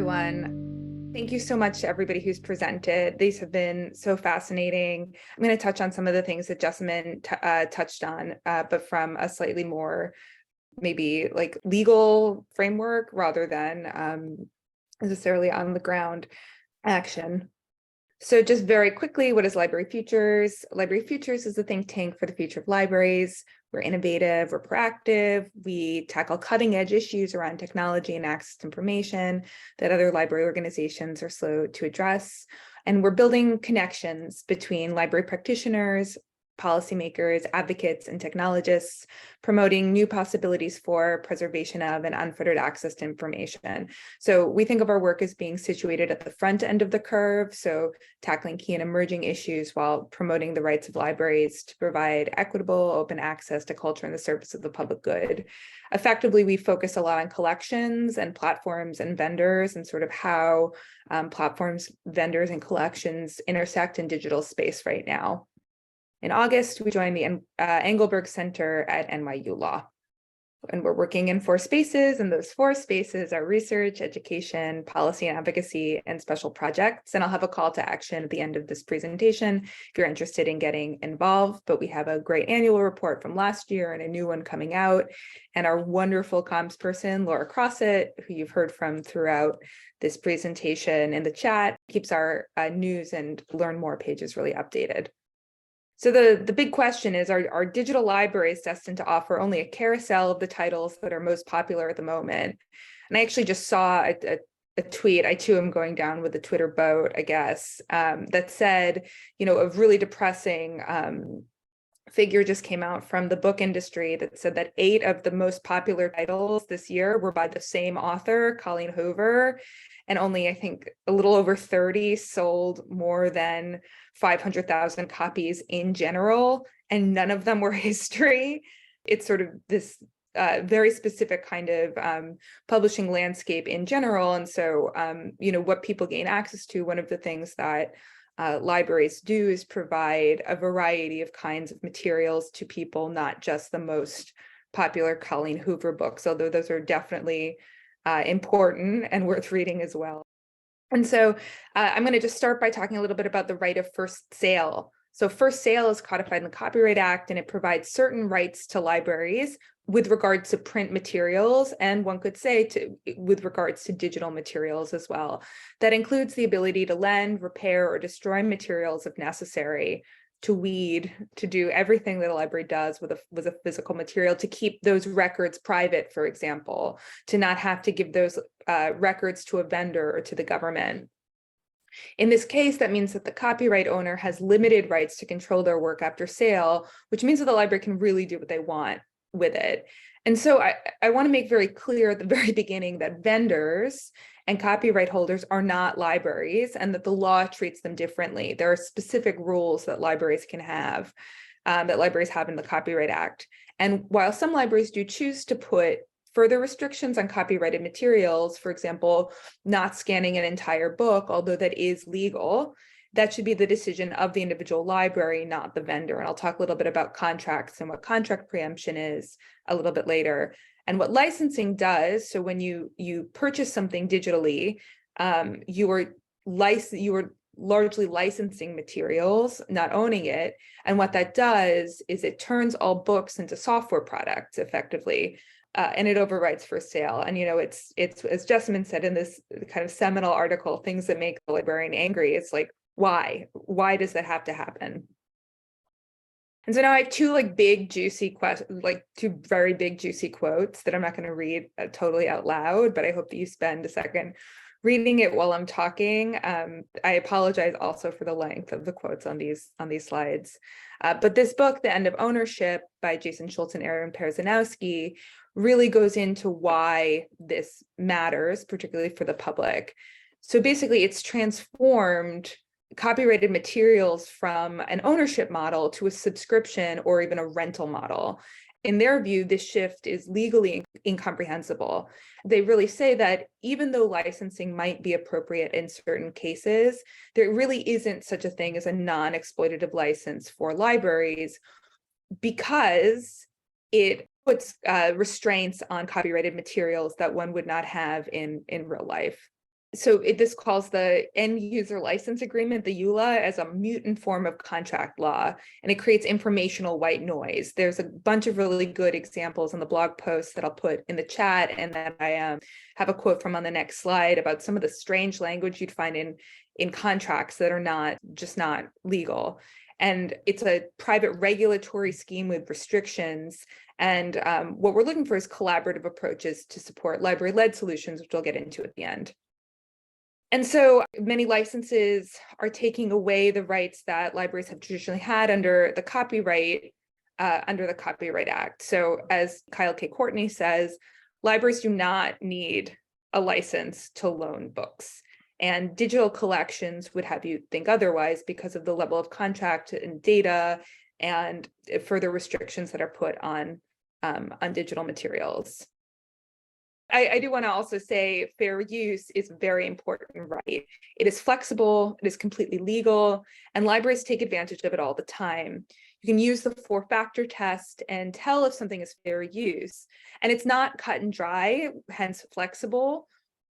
everyone. Thank you so much to everybody who's presented. These have been so fascinating. I'm going to touch on some of the things that Jessamine touched on, but from a slightly more maybe like legal framework rather than necessarily on the ground action. So just very quickly, what is Library Futures? Library Futures is a think tank for the future of libraries. We're innovative, we're proactive, we tackle cutting edge issues around technology and access to information that other library organizations are slow to address. And we're building connections between library practitioners, policymakers, advocates, and technologists, promoting new possibilities for preservation of and unfettered access to information. So we think of our work as being situated at the front end of the curve, so tackling key and emerging issues while promoting the rights of libraries to provide equitable, open access to culture in the service of the public good. Effectively, we focus a lot on collections and platforms and vendors and sort of how platforms, vendors, and collections intersect in digital space right now. In August, we joined the Engelberg Center at NYU Law. And we're working in 4 spaces, and those 4 spaces are research, education, policy and advocacy, and special projects. And I'll have a call to action at the end of this presentation if you're interested in getting involved. But we have a great annual report from last year and a new one coming out. And our wonderful comms person, Laura Crossett, who you've heard from throughout this presentation in the chat, keeps our news and learn more pages really updated. So the big question is, are digital libraries destined to offer only a carousel of the titles that are most popular at the moment? And I actually just saw a tweet. I too am going down with the Twitter boat, I guess, that said, a really depressing figure just came out from the book industry that said that 8 of the most popular titles this year were by the same author, Colleen Hoover, and only, I think, a little over 30 sold more than 500,000 copies in general, and none of them were history. It's sort of this very specific kind of publishing landscape in general. And so, what people gain access to, one of the things that libraries do is provide a variety of kinds of materials to people, not just the most popular Colleen Hoover books, although those are definitely important and worth reading as well. And so I'm going to just start by talking a little bit about the right of first sale. So first sale is codified in the Copyright Act, and it provides certain rights to libraries with regards to print materials, and one could say with regards to digital materials as well. That includes the ability to lend, repair, or destroy materials if necessary, to weed, to do everything that a library does with a physical material, to keep those records private, for example, to not have to give those records to a vendor or to the government. In this case, that means that the copyright owner has limited rights to control their work after sale, which means that the library can really do what they want with it. And so I want to make very clear at the very beginning that vendors and copyright holders are not libraries, and that the law treats them differently. There are specific rules that libraries can have, that libraries have in the Copyright Act. And while some libraries do choose to put further restrictions on copyrighted materials, for example, not scanning an entire book, although that is legal, that should be the decision of the individual library, not the vendor. And I'll talk a little bit about contracts and what contract preemption is a little bit later. And what licensing does, so when you purchase something digitally, you are largely licensing materials, not owning it. And what that does is it turns all books into software products effectively, and it overrides for sale. And it's as Jessamine said in this kind of seminal article, Things That Make the Librarian Angry. It's like, why does that have to happen? And so now I have two very big juicy quotes that I'm not going to read totally out loud, but I hope that you spend a second reading it while I'm talking. I apologize also for the length of the quotes on these slides. But this book, The End of Ownership by Jason Schultz and Aaron Perzanowski, really goes into why this matters, particularly for the public. So basically, it's transformed copyrighted materials from an ownership model to a subscription or even a rental model. In their view, this shift is legally incomprehensible. They really say that even though licensing might be appropriate in certain cases, there really isn't such a thing as a non-exploitative license for libraries, because it puts restraints on copyrighted materials that one would not have in real life. this calls the end user license agreement, the EULA, as a mutant form of contract law, and it creates informational white noise. There's a bunch of really good examples in the blog post that I'll put in the chat, and that I have a quote from on the next slide about some of the strange language you'd find in contracts that are not legal. And it's a private regulatory scheme with restrictions. And what we're looking for is collaborative approaches to support library-led solutions, which we'll get into at the end. And so many licenses are taking away the rights that libraries have traditionally had under the Copyright Act. So as Kyle K. Courtney says, libraries do not need a license to loan books. And digital collections would have you think otherwise because of the level of contract and data and further restrictions that are put on digital materials. I do want to also say fair use is a very important right. It is flexible, it is completely legal, and libraries take advantage of it all the time. You can use the 4-factor test and tell if something is fair use. And it's not cut and dry, hence flexible,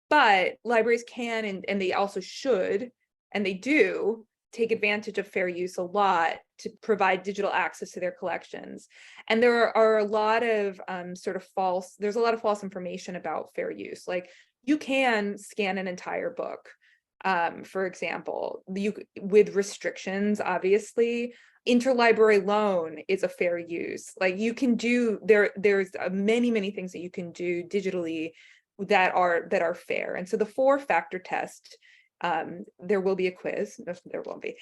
but libraries can, and they also should, and they do, take advantage of fair use a lot to provide digital access to their collections. And there are a lot of there's a lot of false information about fair use. Like, you can scan an entire book, for example, with restrictions, obviously. Interlibrary loan is a fair use. Like, you can do, there's many things that you can do digitally that are fair. And so the 4-factor test, there will be a quiz. No, there won't be.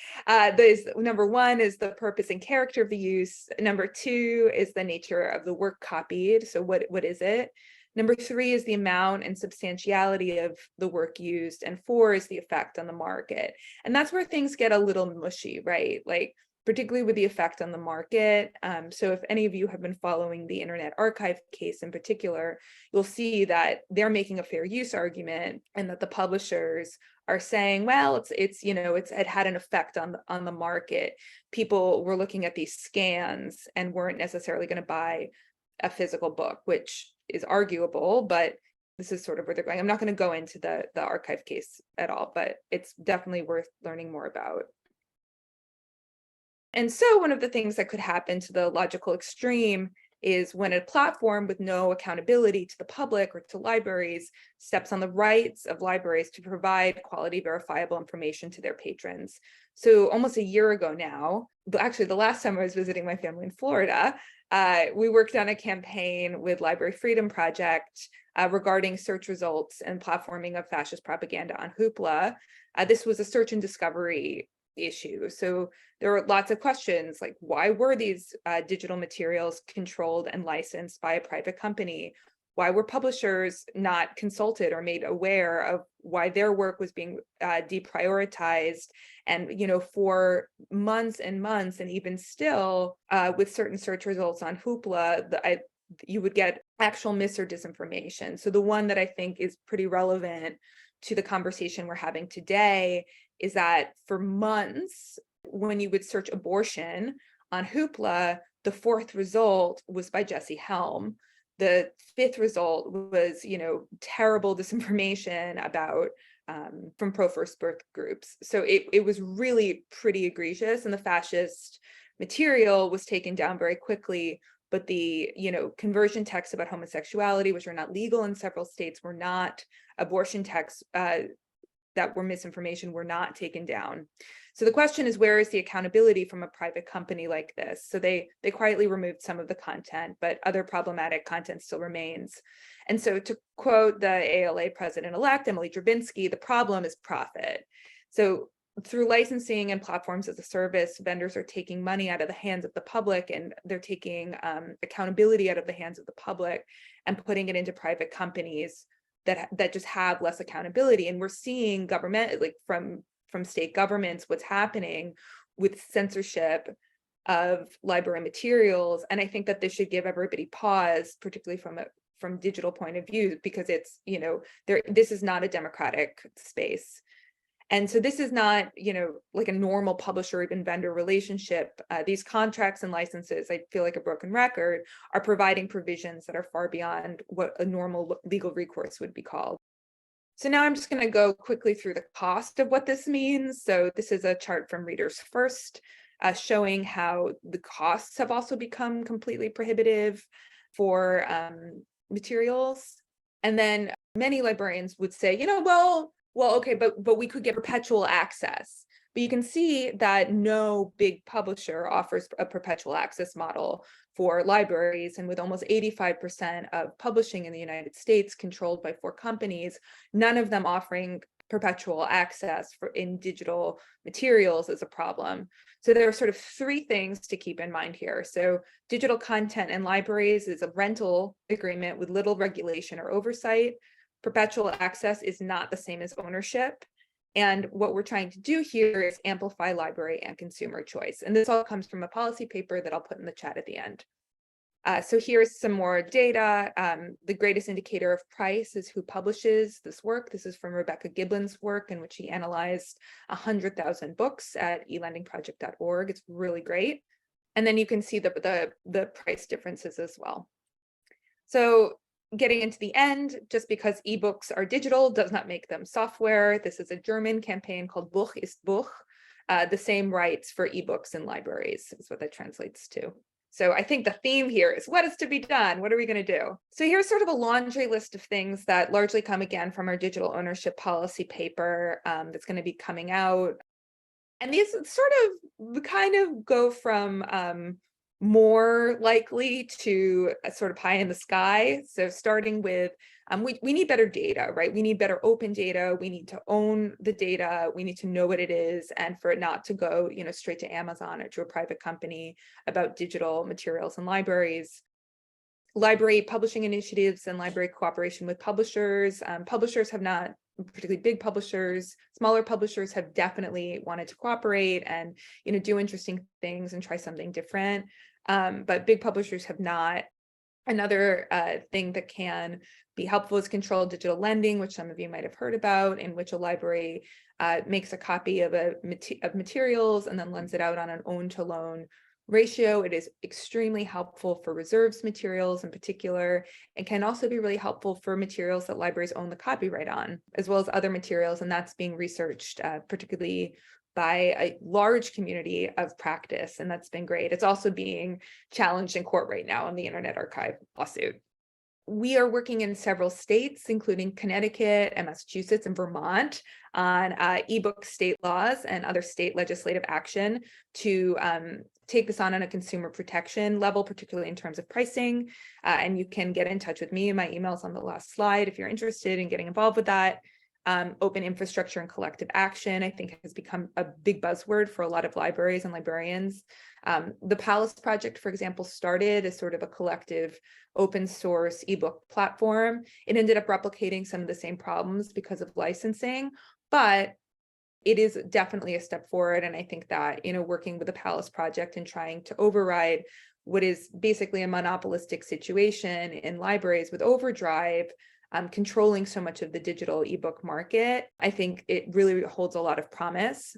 Number 1 is the purpose and character of the use. Number 2 is the nature of the work copied. So what is it? Number 3 is the amount and substantiality of the work used. And 4 is the effect on the market. And that's where things get a little mushy, right? Like, particularly with the effect on the market. So if any of you have been following the Internet Archive case in particular, you'll see that they're making a fair use argument, and that the publishers are saying, well, it had an effect on the market. People were looking at these scans and weren't necessarily going to buy a physical book, which is arguable, but this is sort of where they're going. I'm not going to go into the archive case at all, but it's definitely worth learning more about. And so one of the things that could happen to the logical extreme is when a platform with no accountability to the public or to libraries steps on the rights of libraries to provide quality, verifiable information to their patrons. So almost a year ago now, actually the last time I was visiting my family in Florida, we worked on a campaign with Library Freedom Project regarding search results and platforming of fascist propaganda on Hoopla. This was a search and discovery issue. So there were lots of questions like, why were these digital materials controlled and licensed by a private company? Why were publishers not consulted or made aware of why their work was being deprioritized? And, for months and months, and even still with certain search results on Hoopla, you would get actual mis or disinformation. So the one that I think is pretty relevant to the conversation we're having today is that for months, when you would search abortion on Hoopla, the 4th result was by Jesse Helm. The 5th result was, terrible disinformation about from pro-first birth groups. So it was really pretty egregious, and the fascist material was taken down very quickly. But the, conversion texts about homosexuality, which are not legal in several states, were not. Abortion texts that were misinformation were not taken down. So the question is, where is the accountability from a private company like this? So they quietly removed some of the content, but other problematic content still remains. And so, to quote the ALA president-elect, Emily Drabinski, the problem is profit. So through licensing and platforms as a service, vendors are taking money out of the hands of the public, and they're taking accountability out of the hands of the public and putting it into private companies that just have less accountability. And we're seeing government, like from state governments, what's happening with censorship of library materials. And I think that this should give everybody pause, particularly from digital point of view, because it's, this is not a democratic space. And so this is not, like a normal publisher or even vendor relationship. These contracts and licenses, I feel like a broken record, are providing provisions that are far beyond what a normal legal recourse would be called. So now I'm just going to go quickly through the cost of what this means. So this is a chart from Readers First, showing how the costs have also become completely prohibitive for materials. And then many librarians would say, well, okay, but we could get perpetual access. But you can see that no big publisher offers a perpetual access model for libraries. And with almost 85% of publishing in the United States controlled by 4 companies, none of them offering perpetual access in digital materials is a problem. So there are sort of 3 things to keep in mind here. So digital content in libraries is a rental agreement with little regulation or oversight. Perpetual access is not the same as ownership. And what we're trying to do here is amplify library and consumer choice. And this all comes from a policy paper that I'll put in the chat at the end. So here's some more data. The greatest indicator of price is who publishes this work. This is from Rebecca Giblin's work, in which she analyzed 100,000 books at elendingproject.org. It's really great. And then you can see the price differences as well. So getting into the end, just because ebooks are digital does not make them software. This is a German campaign called Buch ist Buch. The same rights for ebooks in libraries is what that translates to. So I think the theme here is what is to be done? What are we going to do? So here's sort of a laundry list of things that largely come again from our digital ownership policy paper that's going to be coming out. And these sort of kind of go from more likely to a sort of pie in the sky. So starting with, we need better data, right? We need better open data. We need to own the data. We need to know what it is, and for it not to go, straight to Amazon or to a private company about digital materials and libraries. Library publishing initiatives and library cooperation with publishers. Publishers have not, particularly big publishers, smaller publishers have definitely wanted to cooperate and do interesting things and try something different. But big publishers have not. Another thing that can be helpful is controlled digital lending, which some of you might have heard about, in which a library makes a copy of materials and then lends it out on an own-to-loan ratio. It is extremely helpful for reserves materials in particular, and can also be really helpful for materials that libraries own the copyright on, as well as other materials, and that's being researched particularly by a large community of practice, and that's been great. It's also being challenged in court right now in the Internet Archive lawsuit. We are working in several states, including Connecticut and Massachusetts and Vermont, on ebook state laws and other state legislative action to take this on a consumer protection level, particularly in terms of pricing. And you can get in touch with me. My email's on the last slide if you're interested in getting involved with that. Open infrastructure and collective action, I think, has become a big buzzword for a lot of libraries and librarians. The Palace Project, for example, started as sort of a collective open source ebook platform. It ended up replicating some of the same problems because of licensing, but it is definitely a step forward. And I think that, working with the Palace Project and trying to override what is basically a monopolistic situation in libraries with Overdrive, controlling so much of the digital ebook market, I think it really holds a lot of promise.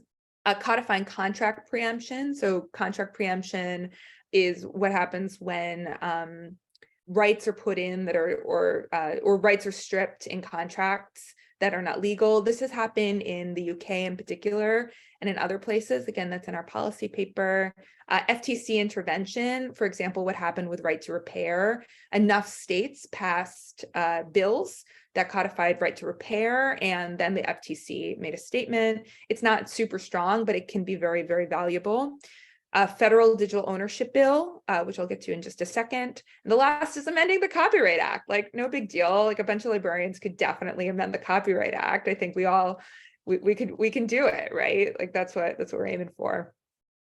Codifying contract preemption. So contract preemption is what happens when rights are put in that are, or rights are stripped in contracts that are not legal. This has happened in the UK in particular, and in other places. Again, that's in our policy paper. FTC intervention, for example, what happened with right to repair. Enough states passed bills that codified right to repair, and then the FTC made a statement. It's not super strong, but it can be very, very valuable. Federal digital ownership bill, which I'll get to in just a second. And the last is amending the Copyright Act. Like, no big deal. Like, a bunch of librarians could definitely amend the Copyright Act. I think we can do it, right? Like, that's what we're aiming for.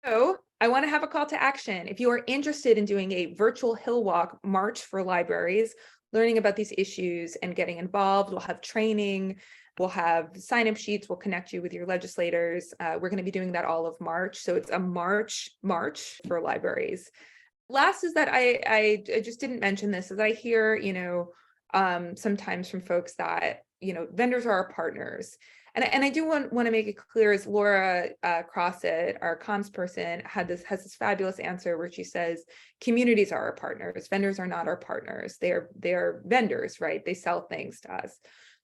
So I want to have a call to action. If you are interested in doing a virtual Hill Walk march for libraries, learning about these issues and getting involved, we'll have training, we'll have sign-up sheets, we'll connect you with your legislators. We're going to be doing that all of March. So it's a march for libraries. Last is that I just didn't mention this, is I hear, sometimes from folks that, vendors are our partners. And I do want to make it clear, as Laura Crossett, our comms person, has this fabulous answer where she says, communities are our partners. Vendors are not our partners. They're vendors, right? They sell things to us.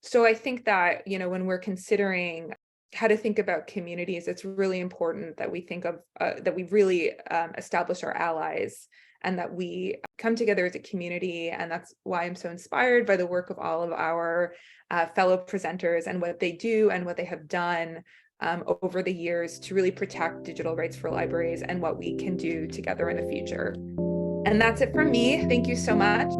So I think that, when we're considering how to think about communities, it's really important that we think of that we really establish our allies and that we come together as a community. And that's why I'm so inspired by the work of all of our fellow presenters and what they do and what they have done over the years to really protect digital rights for libraries and what we can do together in the future. And that's it from me. Thank you so much.